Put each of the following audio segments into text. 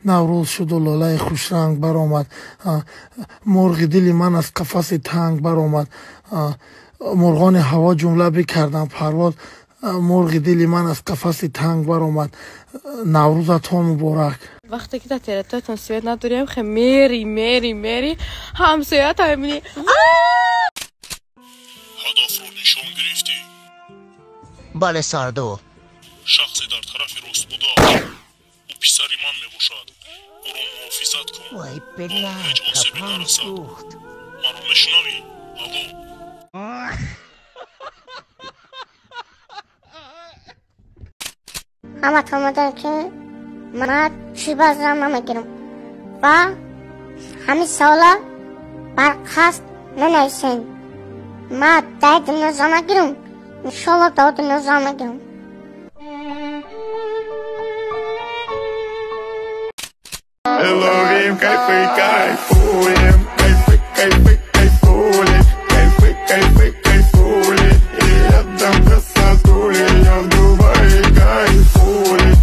наврӯз шуду лолаи хушранг баромад, мурғи дили ман аз қафаси танг баромад, мурғони ҳаво ҷумла бикардам парвоз, мурғи дили ман аз қафаси танг баромад. наврӯзатон муборак. وقتی که تا تنسیت نداریم خیلی میری همسایت هم میبینی هدف رو نشان گرفتی؟ بله سردو. شخصی در طرف راست بودا او پسری من میباشد، او رو محافظت کن. وای با هیچ آسیبی بلا نرسد. سوخت. مرا میشنوی؟ الو. همه تا که من چی بازرم نمیگیرم و همین سالا برخواست ننویسین. من داید نظام نگیرم، انشالله داید نظام نگیرم. Elohim, кайфуем, кайфуем. И я дам красотули, я в Дубае кайфуем,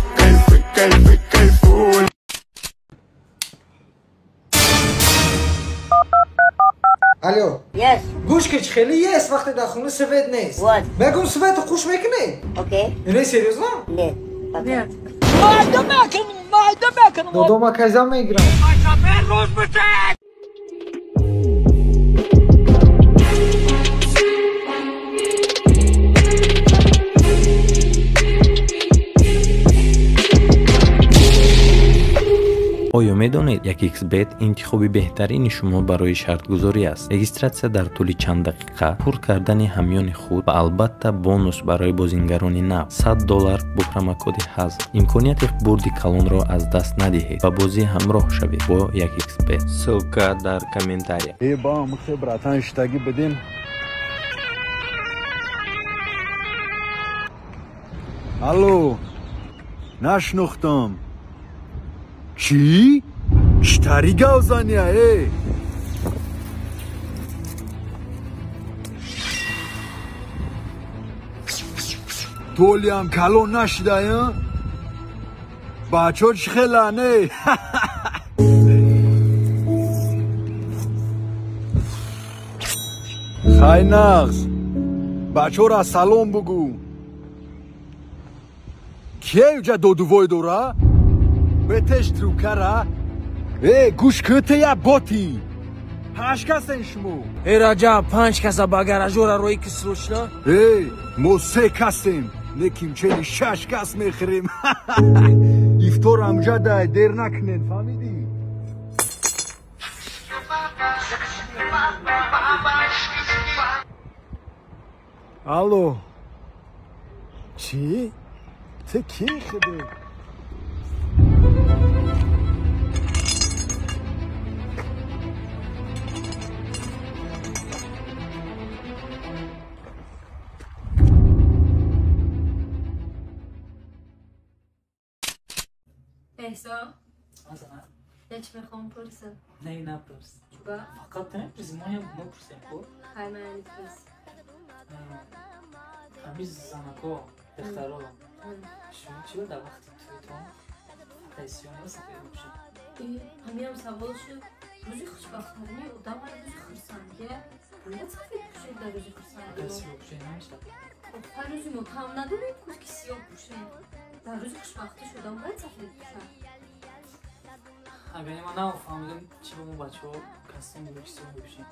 кайфуем. الو Yes. گوش کش خیلی یس وقتی در خونه سوید نیست. What? بگم سوید رو خوش میکنی؟ Okay. اینه سریوز نه؟ نه. نه دو ما کجا میگیرم؟ آیا می‌دانید یک XBet انتخابی بهترین شما برای شرط گذاری است؟ رجیستراسیا در طول چند دقیقه پر کردن همیان خود و البته بونوس برای بازیگران نو $100 با پروموکد حذف. امکانیت برد کلان را از دست ندهید و بازی همراه شوید با یک XBet. سوکا در کامنتاری. ای با خبراتان اشتاقی بدین. الو نشناختم. چی؟ چطوری گوزانیه ای؟ تولی هم کلون نشده یا؟ بچه ها چه خیلانه؟ خیلی نغز بچه ها را سلام بگو. کیه اوجا دودووی دورا؟ بتش تروکره گوش کته یا باتی 5 کسین شمو ای راجع 5 کسا با گراژور روی کس روشنا ما 3 کسیم لیکن چلی 6 کس میخریم افطار همجا ده دیر نکنین فهمیدی؟ الو چی؟ تو کی خده؟ احسان یه چی میخوام پرسم؟ نه نپرس چوبا؟ فقط نپرس ما هم نپرسیم خب؟ خیلی من نپرس همیز زنکا دخترها شما چی در وقتی توی تو تایسیون ها سفید میشن؟ همین هم سوال شد روزی خوشبختانه آدم ها روزی خرسندگه باید سفید بوشه در روزی خرسندگه سیاه بوشه نمیشتن هر روزی مطمئن نداریم که سیاه بوشه در روزی خوشبختی شدم باید سفید بوشه اگه ما نفهمیدم چی با ما بچه ها کسیم بگو که سیاه بوشه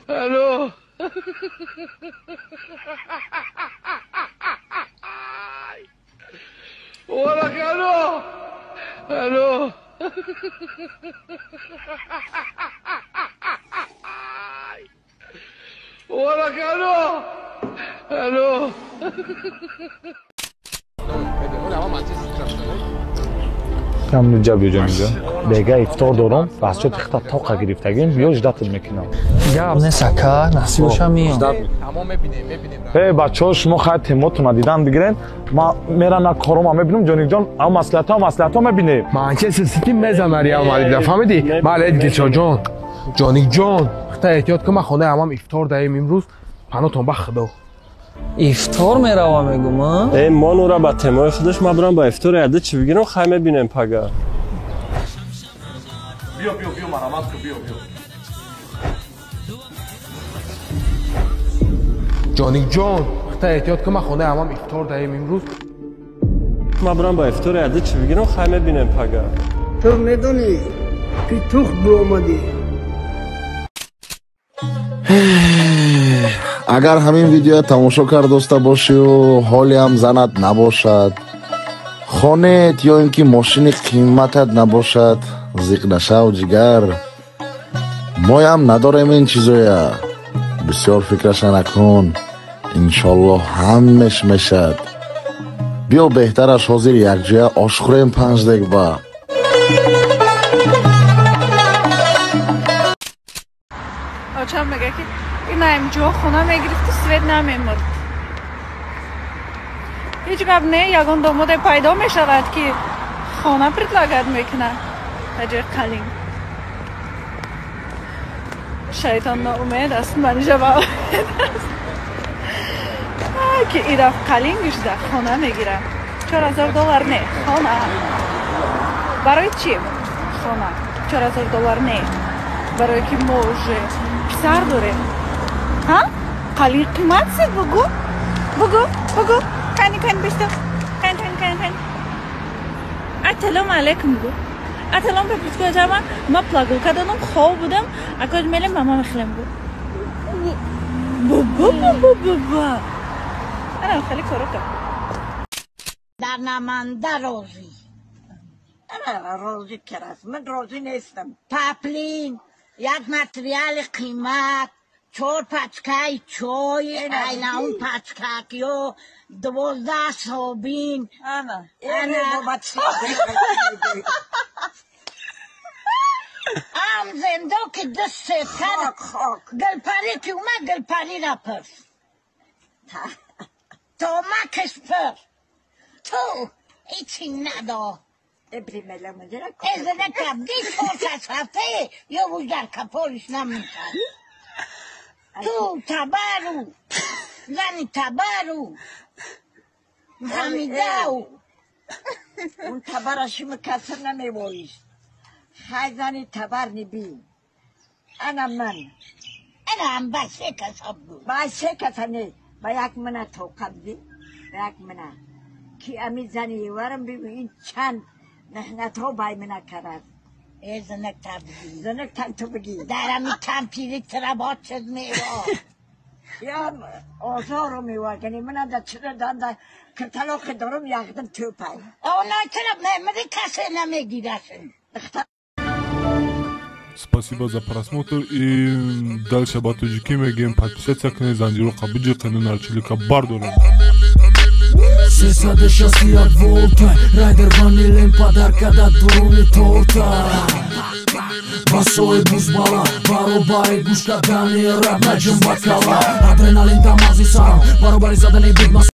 الو ولك الو ولك الو کم نجا بیجا میگه بگه افطار دارم بس شد خطا طاقه گرفتگیم بیا جدت میکنم گاب نسکا نسیوشا میام ای بچه‌ها شما خیلی تیماتون دیدن بگیرین ما میرن کارم میبینم جونیک جان اما مسئله‌ها میبینیم منچستر سیتی مزه رئال مادرید فهمیدی بله دیگه جان جونیک جان خدا احتیاط کن من خونه امام افطار دایم امروز پناهتون به خدا ифтор меравам мегум ма нура ба темои худаш ма бурам ба ифтор яда чӣ бигирам хай мебинем пага биё мараматка биё ҷоникҷон хата эҳтиёт ки ман хонаи ҳамам ифтор даҳем имрӯз ма бурам ба ифтор яда чӣ бигирам хай мебинем пага ту медонӣ ки тух биомадӣ агар ҳамин видео тамошо кардоста бошию ҳолиам занат набошад хонет ё ин ки мошини қиматат набошад зиқ нашав ҷигар моям надорем ин чизоя бисёр фикраша накун иншоллоҳ ҳамеш мешад биё беҳтараш ҳозир якҷоя ош хӯрем 5 дегба очам мега ки инаим ҷо хона мегирифти свет намемурд ҳеҷ гап не ягон домоде пайдо мешавад ки хона предлагат мекунад таҷои қалин шайтон ноумед аст мани ҷаваб ки ираф қалин гӯшда хона мегирам $4000 не хона барои чӣ хона $4000 не барое ки мо уже писар дорем қалин қимат се бугу кани бишто кан ассалому алайкум гу ассалом пепискоҷама ма плагулка додам хоб будам акоҷ мелем мама мехлем гу баба анам хеле корока дар наманда розӣ розӣ керас ман розӣ нестам паплин як материали қимат 4 пачкаи чой айнаун пачкак ё 12 собин ам зендо ки дустетар гулпари ки ума гулпари рапырс то макш пыр то ичи надо эзенекам ди форсас ҳафте ё вуҷдар каполиш намекан ту табару зани табару ҳамидау он табараши мукассир намевоист хай зани табар нибин ана ман анам ба се каса буд ба се каса не ба як мина тоқат ди ба як мина ки ами зани еварам бигӯ ин чанд меҳнатҳо бай мина карад зенек тан ту бигӣ дарами кампири тработ шуд мево я озору мевагани мана да чира данда каталоқи дорум яхдам тӯпай онай чара мемади касе намегирашин Спасибо за просмотр и дальше по таджики мегем подписаться к Занжиру Кабиджи канал Чилика Бардора. 360 волта райдер ванилин подарка да дуруни торта басои бузбала баробари гӯш кардани раб наҷм бакала адреналин дамази сарам баробари задани буд